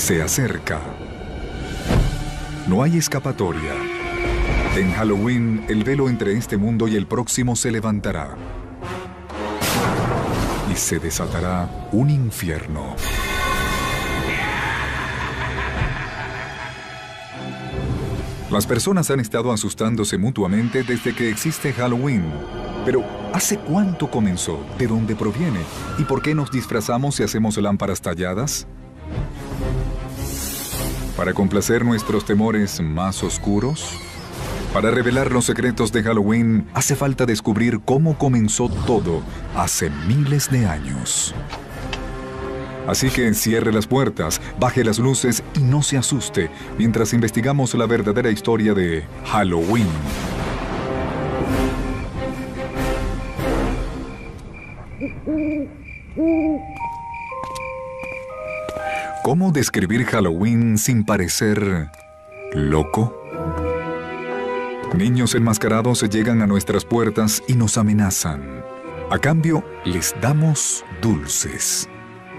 se acerca. No hay escapatoria. En Halloween, el velo entre este mundo y el próximo se levantará. Y se desatará un infierno. Las personas han estado asustándose mutuamente desde que existe Halloween. Pero, ¿hace cuánto comenzó? ¿De dónde proviene? ¿Y por qué nos disfrazamos y hacemos lámparas talladas? ¿Para complacer nuestros temores más oscuros? Para revelar los secretos de Halloween, hace falta descubrir cómo comenzó todo hace miles de años. Así que cierre las puertas, baje las luces y no se asuste mientras investigamos la verdadera historia de Halloween. ¿Cómo describir Halloween sin parecer loco? Niños enmascarados llegan a nuestras puertas y nos amenazan. A cambio, les damos dulces.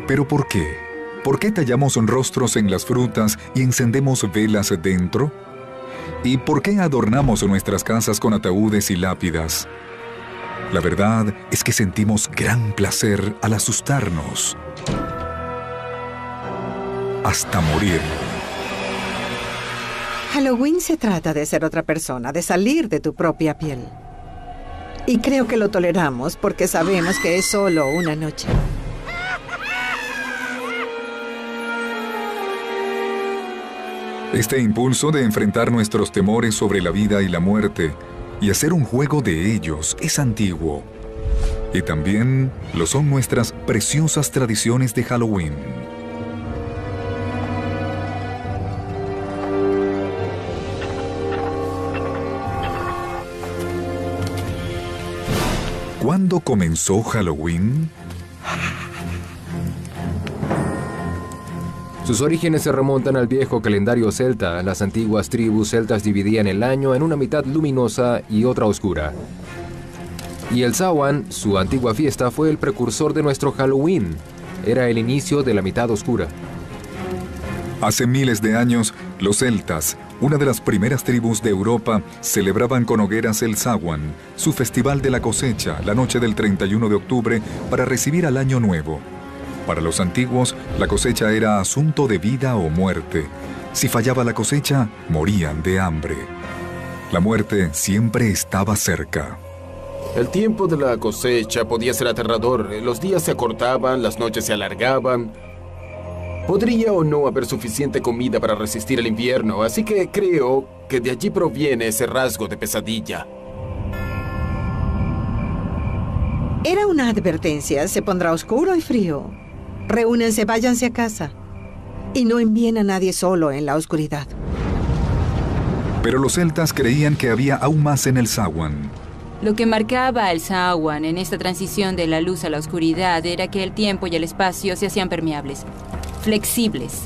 ¿Pero por qué? ¿Por qué tallamos rostros en las frutas y encendemos velas dentro? ¿Y por qué adornamos nuestras casas con ataúdes y lápidas? La verdad es que sentimos gran placer al asustarnos. Hasta morir. Halloween se trata de ser otra persona, de salir de tu propia piel. Y creo que lo toleramos porque sabemos que es solo una noche. Este impulso de enfrentar nuestros temores sobre la vida y la muerte y hacer un juego de ellos es antiguo. Y también lo son nuestras preciosas tradiciones de Halloween. ¿Cuándo comenzó Halloween? Sus orígenes se remontan al viejo calendario celta. Las antiguas tribus celtas dividían el año en una mitad luminosa y otra oscura. Y el Samhain, su antigua fiesta, fue el precursor de nuestro Halloween. Era el inicio de la mitad oscura. Hace miles de años, los celtas, una de las primeras tribus de Europa, celebraban con hogueras el Samhain, su festival de la cosecha, la noche del 31 de octubre, para recibir al año nuevo. Para los antiguos, la cosecha era asunto de vida o muerte. Si fallaba la cosecha, morían de hambre. La muerte siempre estaba cerca. El tiempo de la cosecha podía ser aterrador. Los días se acortaban, las noches se alargaban. Podría o no haber suficiente comida para resistir el invierno, así que creo que de allí proviene ese rasgo de pesadilla. Era una advertencia, se pondrá oscuro y frío. Reúnense, váyanse a casa. Y no envíen a nadie solo en la oscuridad. Pero los celtas creían que había aún más en el Samhain. Lo que marcaba al Samhain en esta transición de la luz a la oscuridad era que el tiempo y el espacio se hacían permeables, flexibles.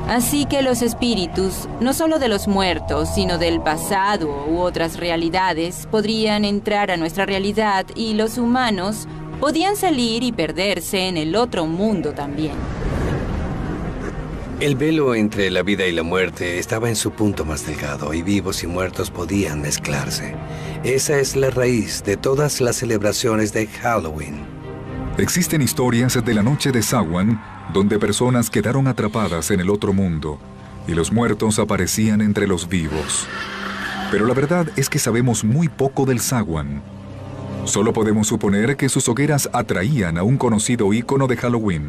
Así que los espíritus, no solo de los muertos, sino del pasado u otras realidades, podrían entrar a nuestra realidad y los humanos podían salir y perderse en el otro mundo también. El velo entre la vida y la muerte estaba en su punto más delgado y vivos y muertos podían mezclarse. Esa es la raíz de todas las celebraciones de Halloween. Existen historias de la noche de Samhain donde personas quedaron atrapadas en el otro mundo y los muertos aparecían entre los vivos. Pero la verdad es que sabemos muy poco del Samhain. Solo podemos suponer que sus hogueras atraían a un conocido ícono de Halloween.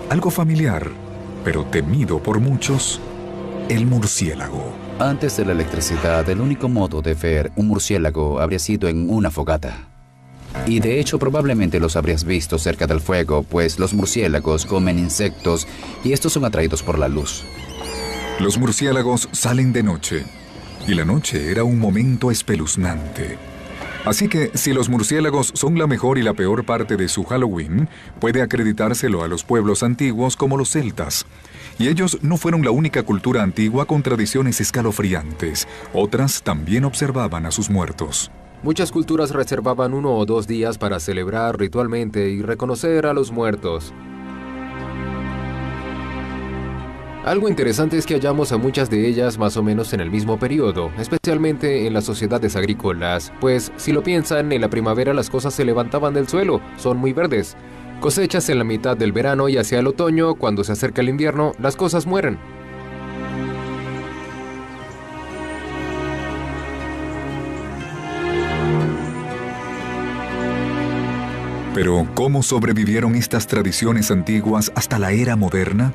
Algo familiar, pero temido por muchos, el murciélago. Antes de la electricidad, el único modo de ver un murciélago habría sido en una fogata. Y de hecho probablemente los habrías visto cerca del fuego, pues los murciélagos comen insectos y estos son atraídos por la luz. Los murciélagos salen de noche, y la noche era un momento espeluznante. Así que, si los murciélagos son la mejor y la peor parte de su Halloween, puede acreditárselo a los pueblos antiguos como los celtas. Y ellos no fueron la única cultura antigua con tradiciones escalofriantes. Otras también observaban a sus muertos. Muchas culturas reservaban 1 o 2 días para celebrar ritualmente y reconocer a los muertos. Algo interesante es que hallamos a muchas de ellas más o menos en el mismo periodo, especialmente en las sociedades agrícolas, pues si lo piensan, en la primavera las cosas se levantaban del suelo, son muy verdes. Cosechas en la mitad del verano y hacia el otoño, cuando se acerca el invierno, las cosas mueren. Pero, ¿cómo sobrevivieron estas tradiciones antiguas hasta la era moderna?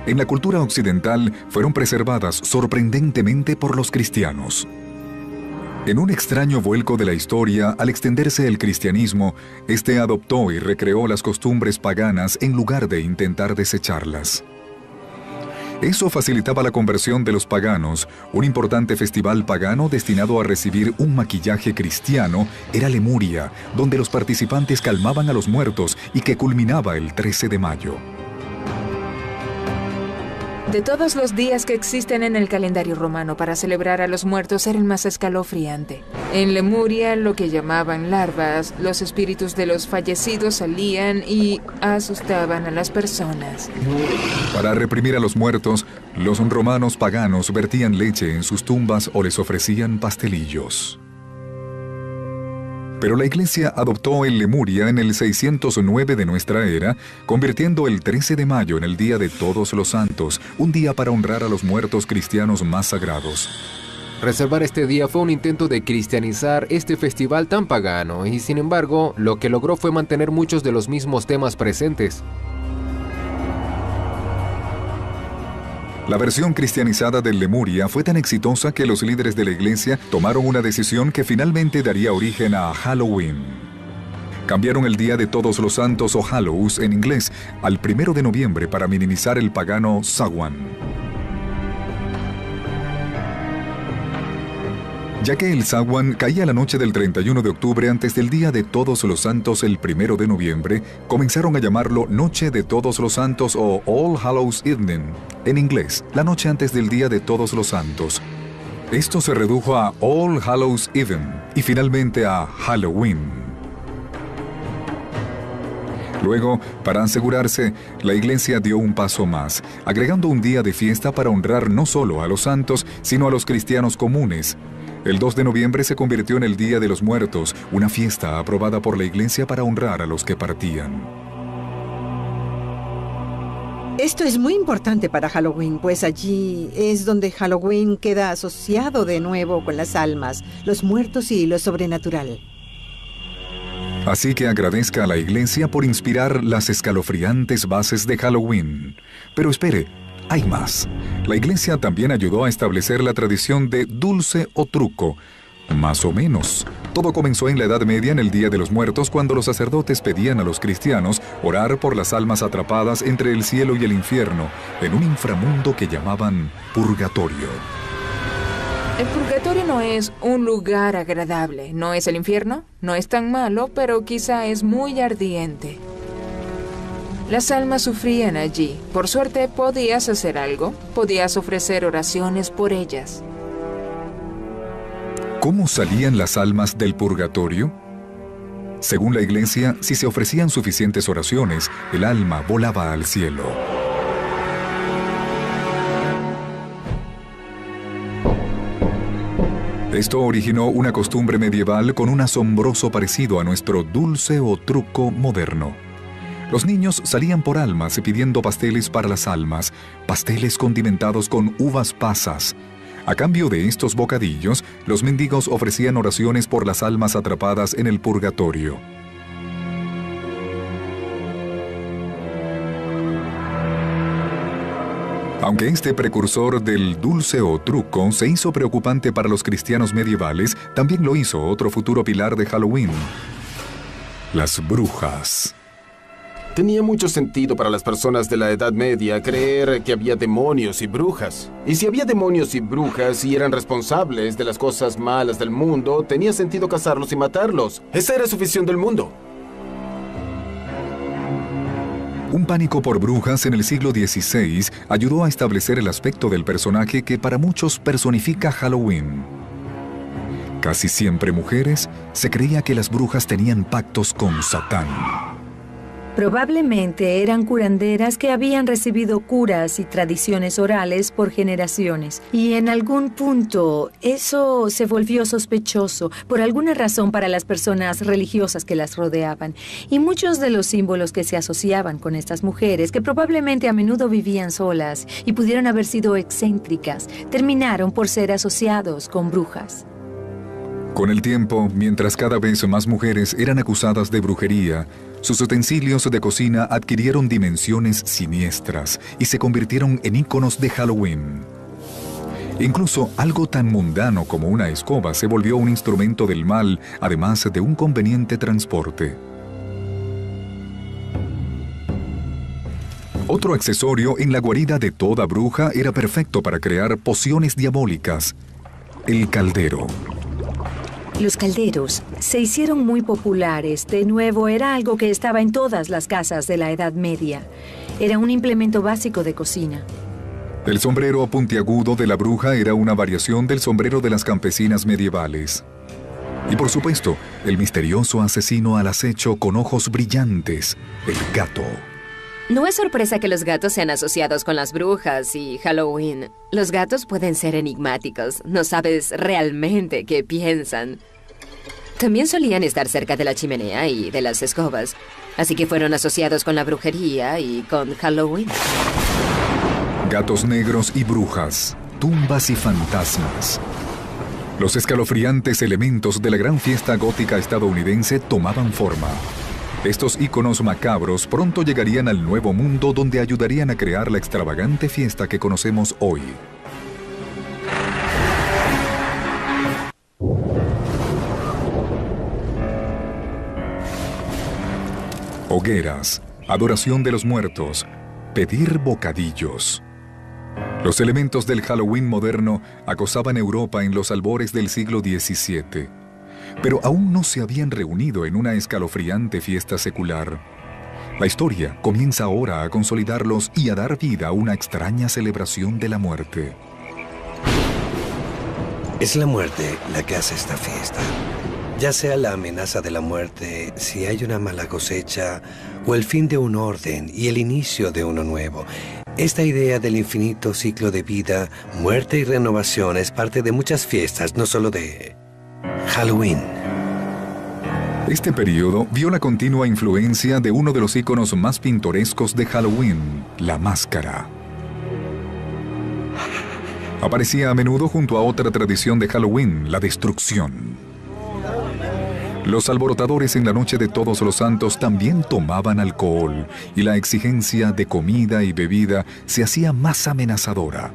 En la cultura occidental fueron preservadas sorprendentemente por los cristianos. En un extraño vuelco de la historia, al extenderse el cristianismo, este adoptó y recreó las costumbres paganas en lugar de intentar desecharlas. Eso facilitaba la conversión de los paganos. Un importante festival pagano destinado a recibir un maquillaje cristiano era Lemuria, donde los participantes calmaban a los muertos y que culminaba el 13 de mayo. De todos los días que existen en el calendario romano para celebrar a los muertos era el más escalofriante. En Lemuria, lo que llamaban larvas, los espíritus de los fallecidos salían y asustaban a las personas. Para reprimir a los muertos, los romanos paganos vertían leche en sus tumbas o les ofrecían pastelillos. Pero la Iglesia adoptó el Lemuria en el 609 de nuestra era, convirtiendo el 13 de mayo en el Día de Todos los Santos, un día para honrar a los muertos cristianos más sagrados. Reservar este día fue un intento de cristianizar este festival tan pagano, y sin embargo, lo que logró fue mantener muchos de los mismos temas presentes. La versión cristianizada del Lemuria fue tan exitosa que los líderes de la Iglesia tomaron una decisión que finalmente daría origen a Halloween. Cambiaron el Día de Todos los Santos o Hallows en inglés al 1 de noviembre para minimizar el pagano Samhain. Ya que el Samhain caía la noche del 31 de octubre antes del Día de Todos los Santos el 1 de noviembre, comenzaron a llamarlo Noche de Todos los Santos o All Hallows Evening, en inglés, la noche antes del Día de Todos los Santos. Esto se redujo a All Hallows Even y finalmente a Halloween. Luego, para asegurarse, la Iglesia dio un paso más, agregando un día de fiesta para honrar no solo a los santos, sino a los cristianos comunes. El 2 de noviembre se convirtió en el Día de los Muertos, una fiesta aprobada por la Iglesia para honrar a los que partían. Esto es muy importante para Halloween, pues allí es donde Halloween queda asociado de nuevo con las almas, los muertos y lo sobrenatural. Así que agradezca a la Iglesia por inspirar las escalofriantes bases de Halloween. Pero espere, hay más. La Iglesia también ayudó a establecer la tradición de dulce o truco. Más o menos. Todo comenzó en la Edad Media, en el Día de los Muertos, cuando los sacerdotes pedían a los cristianos orar por las almas atrapadas entre el cielo y el infierno, en un inframundo que llamaban purgatorio. El purgatorio no es un lugar agradable, no es el infierno, no es tan malo, pero quizá es muy ardiente. Las almas sufrían allí. Por suerte, podías hacer algo, podías ofrecer oraciones por ellas. ¿Cómo salían las almas del purgatorio? Según la Iglesia, si se ofrecían suficientes oraciones, el alma volaba al cielo. Esto originó una costumbre medieval con un asombroso parecido a nuestro dulce o truco moderno. Los niños salían por almas pidiendo pasteles para las almas, pasteles condimentados con uvas pasas. A cambio de estos bocadillos, los mendigos ofrecían oraciones por las almas atrapadas en el purgatorio. Aunque este precursor del dulce o truco se hizo preocupante para los cristianos medievales, también lo hizo otro futuro pilar de Halloween: las brujas. Tenía mucho sentido para las personas de la Edad Media creer que había demonios y brujas. Y si había demonios y brujas y eran responsables de las cosas malas del mundo, tenía sentido cazarlos y matarlos. Esa era su visión del mundo. Un pánico por brujas en el siglo XVI ayudó a establecer el aspecto del personaje que para muchos personifica Halloween. Casi siempre mujeres, se creía que las brujas tenían pactos con Satán. Probablemente eran curanderas que habían recibido curas y tradiciones orales por generaciones. Y en algún punto eso se volvió sospechoso por alguna razón para las personas religiosas que las rodeaban. Y muchos de los símbolos que se asociaban con estas mujeres, que probablemente a menudo vivían solas y pudieron haber sido excéntricas, terminaron por ser asociados con brujas. Con el tiempo, mientras cada vez más mujeres eran acusadas de brujería, sus utensilios de cocina adquirieron dimensiones siniestras y se convirtieron en íconos de Halloween. Incluso algo tan mundano como una escoba se volvió un instrumento del mal, además de un conveniente transporte. Otro accesorio en la guarida de toda bruja era perfecto para crear pociones diabólicas: el caldero. Los calderos se hicieron muy populares. De nuevo, era algo que estaba en todas las casas de la Edad Media. Era un implemento básico de cocina. El sombrero puntiagudo de la bruja era una variación del sombrero de las campesinas medievales. Y por supuesto, el misterioso asesino al acecho con ojos brillantes, el gato. No es sorpresa que los gatos sean asociados con las brujas y Halloween. Los gatos pueden ser enigmáticos. No sabes realmente qué piensan. También solían estar cerca de la chimenea y de las escobas. Así que fueron asociados con la brujería y con Halloween. Gatos negros y brujas, tumbas y fantasmas. Los escalofriantes elementos de la gran fiesta gótica estadounidense tomaban forma. Estos íconos macabros pronto llegarían al Nuevo Mundo, donde ayudarían a crear la extravagante fiesta que conocemos hoy. Hogueras, adoración de los muertos, pedir bocadillos. Los elementos del Halloween moderno acosaban Europa en los albores del siglo XVII. Pero aún no se habían reunido en una escalofriante fiesta secular. La historia comienza ahora a consolidarlos y a dar vida a una extraña celebración de la muerte. Es la muerte la que hace esta fiesta. Ya sea la amenaza de la muerte, si hay una mala cosecha, o el fin de un orden y el inicio de uno nuevo. Esta idea del infinito ciclo de vida, muerte y renovación es parte de muchas fiestas, no solo de Halloween. Este periodo vio la continua influencia de uno de los íconos más pintorescos de Halloween, la máscara. Aparecía a menudo junto a otra tradición de Halloween, la destrucción. Los alborotadores en la noche de Todos los Santos también tomaban alcohol, y la exigencia de comida y bebida se hacía más amenazadora.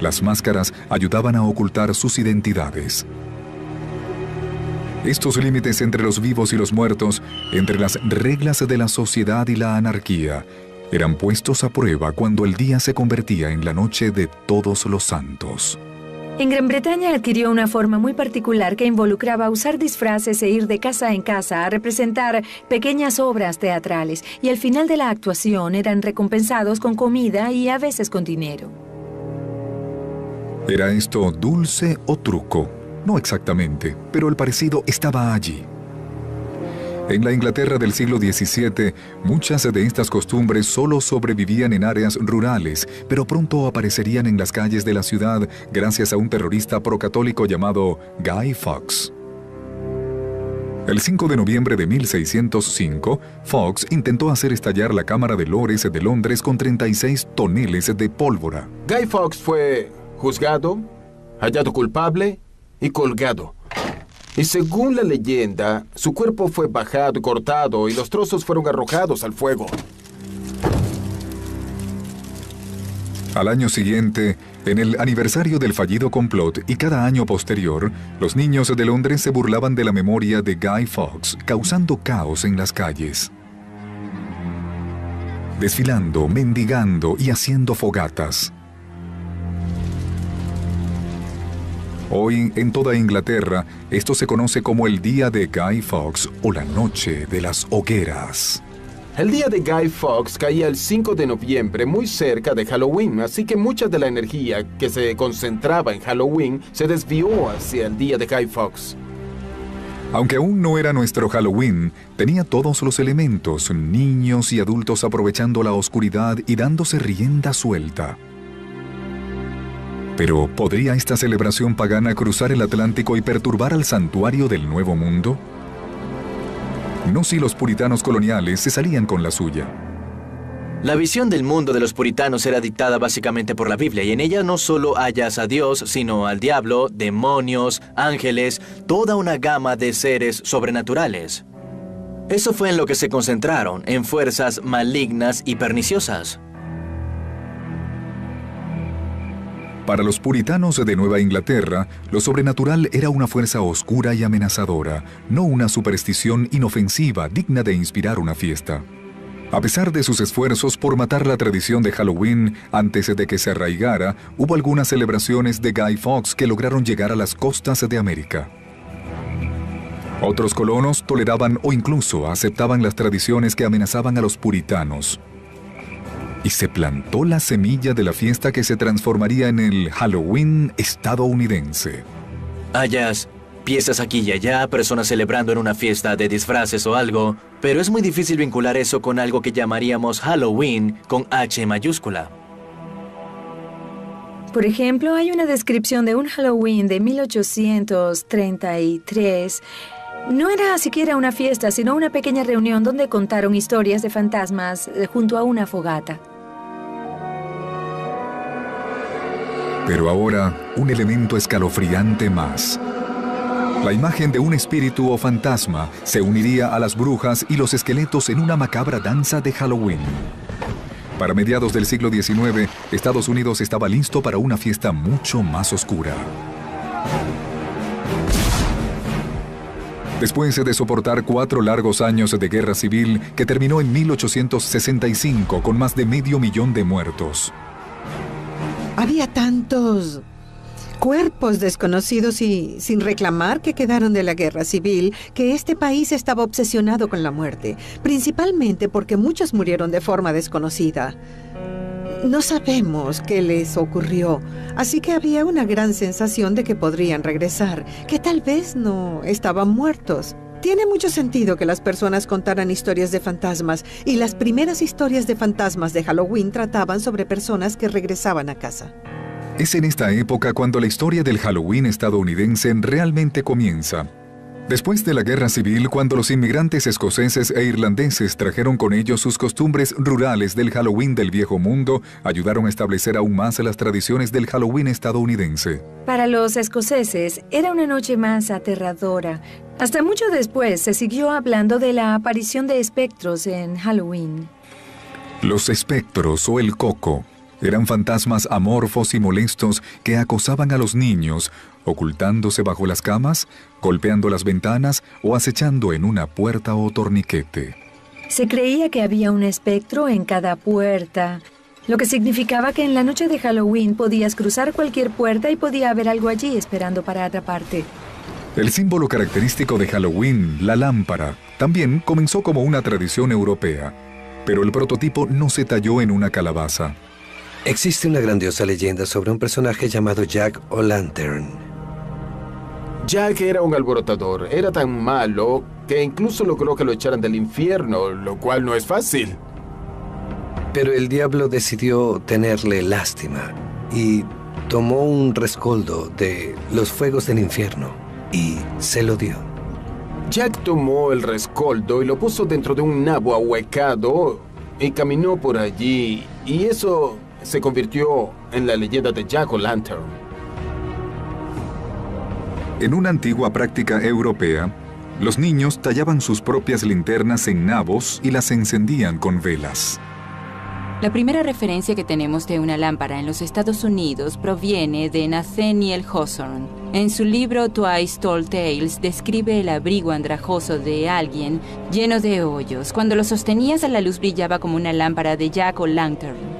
Las máscaras ayudaban a ocultar sus identidades. Estos límites entre los vivos y los muertos, entre las reglas de la sociedad y la anarquía, eran puestos a prueba cuando el día se convertía en la noche de Todos los Santos. En Gran Bretaña adquirió una forma muy particular que involucraba usar disfraces e ir de casa en casa a representar pequeñas obras teatrales, y al final de la actuación eran recompensados con comida y a veces con dinero. ¿Era esto dulce o truco? No exactamente, pero el parecido estaba allí. En la Inglaterra del siglo XVII, muchas de estas costumbres solo sobrevivían en áreas rurales, pero pronto aparecerían en las calles de la ciudad gracias a un terrorista procatólico llamado Guy Fawkes. El 5 de noviembre de 1605, Fawkes intentó hacer estallar la Cámara de Lores de Londres con 36 toneles de pólvora. Guy Fawkes fue juzgado, hallado culpable y colgado. Y según la leyenda, su cuerpo fue bajado, cortado y los trozos fueron arrojados al fuego. Al año siguiente, en el aniversario del fallido complot y cada año posterior, los niños de Londres se burlaban de la memoria de Guy Fawkes, causando caos en las calles. Desfilando, mendigando y haciendo fogatas. Hoy, en toda Inglaterra, esto se conoce como el Día de Guy Fawkes o la Noche de las Hogueras. El día de Guy Fawkes caía el 5 de noviembre, muy cerca de Halloween, así que mucha de la energía que se concentraba en Halloween se desvió hacia el día de Guy Fawkes. Aunque aún no era nuestro Halloween, tenía todos los elementos, niños y adultos aprovechando la oscuridad y dándose rienda suelta. Pero, ¿podría esta celebración pagana cruzar el Atlántico y perturbar al santuario del Nuevo Mundo? No si los puritanos coloniales se salían con la suya. La visión del mundo de los puritanos era dictada básicamente por la Biblia, y en ella no solo hallas a Dios, sino al diablo, demonios, ángeles, toda una gama de seres sobrenaturales. Eso fue en lo que se concentraron, en fuerzas malignas y perniciosas. Para los puritanos de Nueva Inglaterra, lo sobrenatural era una fuerza oscura y amenazadora, no una superstición inofensiva digna de inspirar una fiesta. A pesar de sus esfuerzos por matar la tradición de Halloween antes de que se arraigara, hubo algunas celebraciones de Guy Fawkes que lograron llegar a las costas de América. Otros colonos toleraban o incluso aceptaban las tradiciones que amenazaban a los puritanos. Y se plantó la semilla de la fiesta que se transformaría en el Halloween estadounidense. Hallas piezas aquí y allá, personas celebrando en una fiesta de disfraces o algo, pero es muy difícil vincular eso con algo que llamaríamos Halloween con H mayúscula. Por ejemplo, hay una descripción de un Halloween de 1833. No era siquiera una fiesta, sino una pequeña reunión donde contaron historias de fantasmas junto a una fogata. Pero ahora, un elemento escalofriante más. La imagen de un espíritu o fantasma se uniría a las brujas y los esqueletos en una macabra danza de Halloween. Para mediados del siglo XIX, Estados Unidos estaba listo para una fiesta mucho más oscura. Después de soportar 4 largos años de guerra civil que terminó en 1865 con más de 500,000 de muertos. Había tantos cuerpos desconocidos y sin reclamar que quedaron de la guerra civil, que este país estaba obsesionado con la muerte, principalmente porque muchos murieron de forma desconocida. No sabemos qué les ocurrió, así que había una gran sensación de que podrían regresar, que tal vez no estaban muertos. Tiene mucho sentido que las personas contaran historias de fantasmas, y las primeras historias de fantasmas de Halloween trataban sobre personas que regresaban a casa. Es en esta época cuando la historia del Halloween estadounidense realmente comienza. Después de la Guerra Civil, cuando los inmigrantes escoceses e irlandeses trajeron con ellos sus costumbres rurales del Halloween del Viejo Mundo, ayudaron a establecer aún más las tradiciones del Halloween estadounidense. Para los escoceses, era una noche más aterradora. Hasta mucho después se siguió hablando de la aparición de espectros en Halloween. Los espectros o el coco eran fantasmas amorfos y molestos que acosaban a los niños, ocultándose bajo las camas, golpeando las ventanas o acechando en una puerta o torniquete. Se creía que había un espectro en cada puerta, lo que significaba que en la noche de Halloween podías cruzar cualquier puerta y podía haber algo allí esperando para atraparte. El símbolo característico de Halloween, la lámpara, también comenzó como una tradición europea, pero el prototipo no se talló en una calabaza. Existe una grandiosa leyenda sobre un personaje llamado Jack O'Lantern. Jack era un alborotador. Era tan malo que incluso logró que lo echaran del infierno, lo cual no es fácil. Pero el diablo decidió tenerle lástima y tomó un rescoldo de los fuegos del infierno y se lo dio. Jack tomó el rescoldo y lo puso dentro de un nabo ahuecado y caminó por allí, y eso se convirtió en la leyenda de Jack O'Lantern. En una antigua práctica europea, los niños tallaban sus propias linternas en nabos y las encendían con velas. La primera referencia que tenemos de una lámpara en los Estados Unidos proviene de Nathaniel Hawthorne. En su libro Twice Told Tales describe el abrigo andrajoso de alguien lleno de hoyos. Cuando lo sostenías, a la luz brillaba como una lámpara de Jack O'Lantern.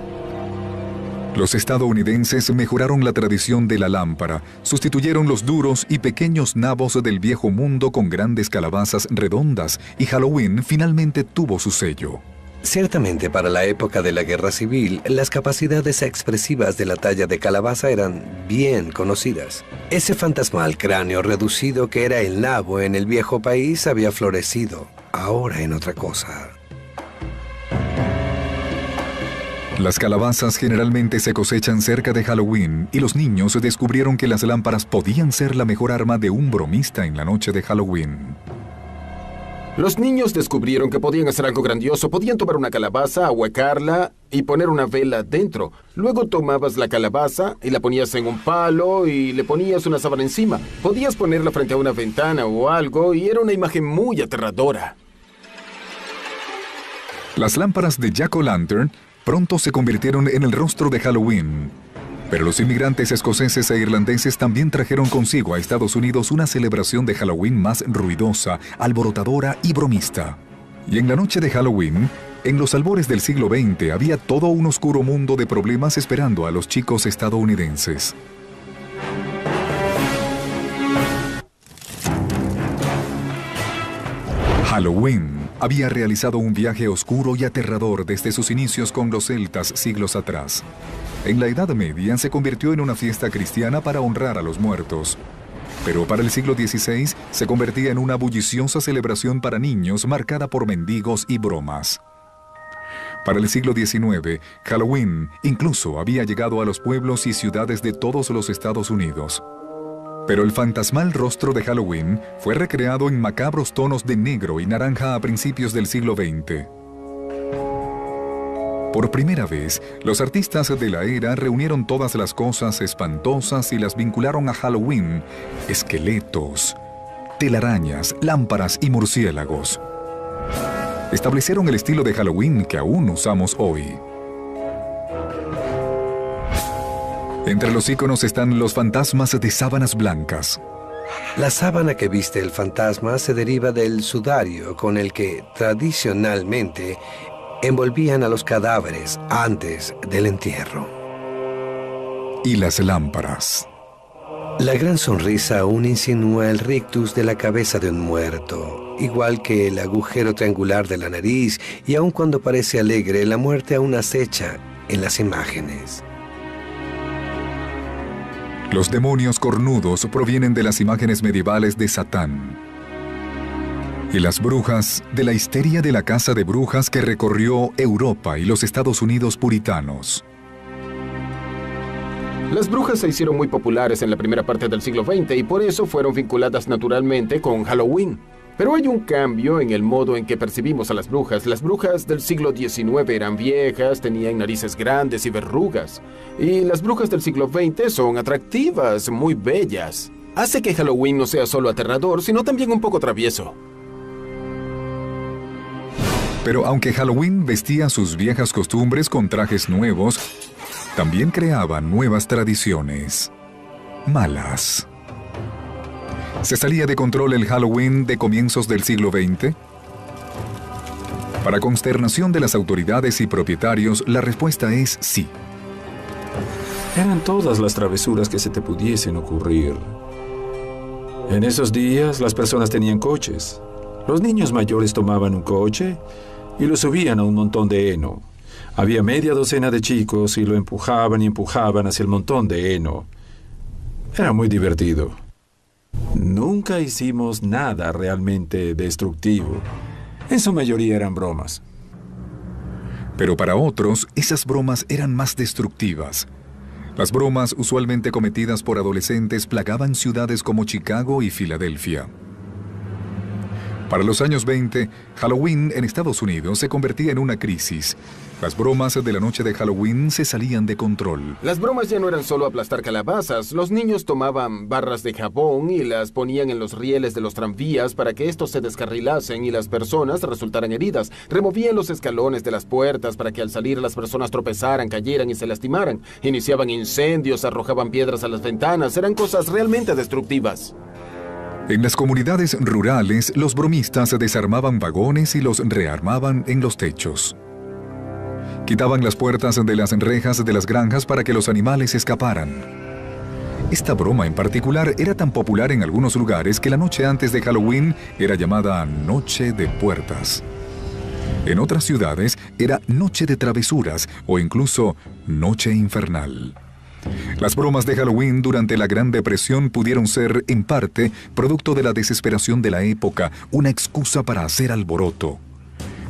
Los estadounidenses mejoraron la tradición de la lámpara, sustituyeron los duros y pequeños nabos del Viejo Mundo con grandes calabazas redondas, y Halloween finalmente tuvo su sello. Ciertamente, para la época de la Guerra Civil, las capacidades expresivas de la talla de calabaza eran bien conocidas. Ese fantasmal cráneo reducido que era el nabo en el viejo país había florecido, ahora en otra cosa. Las calabazas generalmente se cosechan cerca de Halloween y los niños descubrieron que las lámparas podían ser la mejor arma de un bromista en la noche de Halloween. Los niños descubrieron que podían hacer algo grandioso. Podían tomar una calabaza, ahuecarla y poner una vela dentro. Luego tomabas la calabaza y la ponías en un palo y le ponías una sábana encima. Podías ponerla frente a una ventana o algo y era una imagen muy aterradora. Las lámparas de Jack-o'-lantern pronto se convirtieron en el rostro de Halloween. Pero los inmigrantes escoceses e irlandeses también trajeron consigo a Estados Unidos una celebración de Halloween más ruidosa, alborotadora y bromista. Y en la noche de Halloween, en los albores del siglo XX, había todo un oscuro mundo de problemas esperando a los chicos estadounidenses. Halloween había realizado un viaje oscuro y aterrador desde sus inicios con los celtas siglos atrás. En la Edad Media se convirtió en una fiesta cristiana para honrar a los muertos. Pero para el siglo XVI se convertía en una bulliciosa celebración para niños marcada por mendigos y bromas. Para el siglo XIX, Halloween incluso había llegado a los pueblos y ciudades de todos los Estados Unidos. Pero el fantasmal rostro de Halloween fue recreado en macabros tonos de negro y naranja a principios del siglo XX. Por primera vez, los artistas de la era reunieron todas las cosas espantosas y las vincularon a Halloween: esqueletos, telarañas, lámparas y murciélagos. Establecieron el estilo de Halloween que aún usamos hoy. Entre los íconos están los fantasmas de sábanas blancas. La sábana que viste el fantasma se deriva del sudario con el que tradicionalmente envolvían a los cadáveres antes del entierro. Y las lámparas. La gran sonrisa aún insinúa el rictus de la cabeza de un muerto, igual que el agujero triangular de la nariz, y aun cuando parece alegre, la muerte aún acecha en las imágenes. Los demonios cornudos provienen de las imágenes medievales de Satán. Y las brujas, de la histeria de la casa de brujas que recorrió Europa y los Estados Unidos puritanos. Las brujas se hicieron muy populares en la primera parte del siglo XX y por eso fueron vinculadas naturalmente con Halloween. Pero hay un cambio en el modo en que percibimos a las brujas. Las brujas del siglo XIX eran viejas, tenían narices grandes y verrugas. Y las brujas del siglo XX son atractivas, muy bellas. Hace que Halloween no sea solo aterrador, sino también un poco travieso. Pero aunque Halloween vestía sus viejas costumbres con trajes nuevos, también creaba nuevas tradiciones malas. ¿Se salía de control el Halloween de comienzos del siglo XX? Para consternación de las autoridades y propietarios, la respuesta es sí. Eran todas las travesuras que se te pudiesen ocurrir. En esos días, las personas tenían coches. Los niños mayores tomaban un coche y lo subían a un montón de heno. Había media docena de chicos y lo empujaban y empujaban hacia el montón de heno. Era muy divertido. Nunca hicimos nada realmente destructivo. En su mayoría eran bromas. Pero para otros, esas bromas eran más destructivas. Las bromas, usualmente cometidas por adolescentes, plagaban ciudades como Chicago y Filadelfia. Para los años 20, Halloween en Estados Unidos se convertía en una crisis. Las bromas de la noche de Halloween se salían de control. Las bromas ya no eran solo aplastar calabazas. Los niños tomaban barras de jabón y las ponían en los rieles de los tranvías para que estos se descarrilasen y las personas resultaran heridas. Removían los escalones de las puertas para que al salir las personas tropezaran, cayeran y se lastimaran. Iniciaban incendios, arrojaban piedras a las ventanas. Eran cosas realmente destructivas. En las comunidades rurales, los bromistas desarmaban vagones y los rearmaban en los techos. Quitaban las puertas de las rejas de las granjas para que los animales escaparan. Esta broma en particular era tan popular en algunos lugares que la noche antes de Halloween era llamada Noche de Puertas. En otras ciudades era noche de travesuras o incluso noche infernal. Las bromas de Halloween durante la Gran Depresión pudieron ser, en parte, producto de la desesperación de la época, una excusa para hacer alboroto.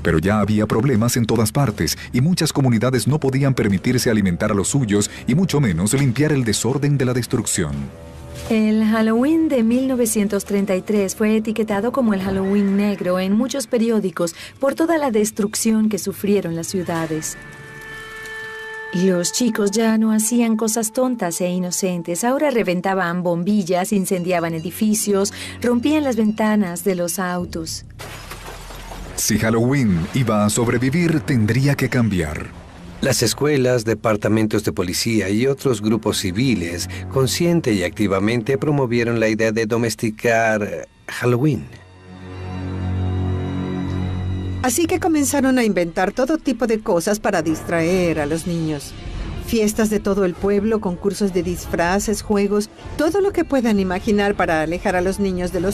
Pero ya había problemas en todas partes y muchas comunidades no podían permitirse alimentar a los suyos y mucho menos limpiar el desorden de la destrucción. El Halloween de 1933 fue etiquetado como el Halloween negro en muchos periódicos por toda la destrucción que sufrieron las ciudades. Los chicos ya no hacían cosas tontas e inocentes. Ahora reventaban bombillas, incendiaban edificios, rompían las ventanas de los autos. Si Halloween iba a sobrevivir, tendría que cambiar. Las escuelas, departamentos de policía y otros grupos civiles, consciente y activamente promovieron la idea de domesticar Halloween. Así que comenzaron a inventar todo tipo de cosas para distraer a los niños. Fiestas de todo el pueblo, concursos de disfraces, juegos, todo lo que puedan imaginar para alejar a los niños de los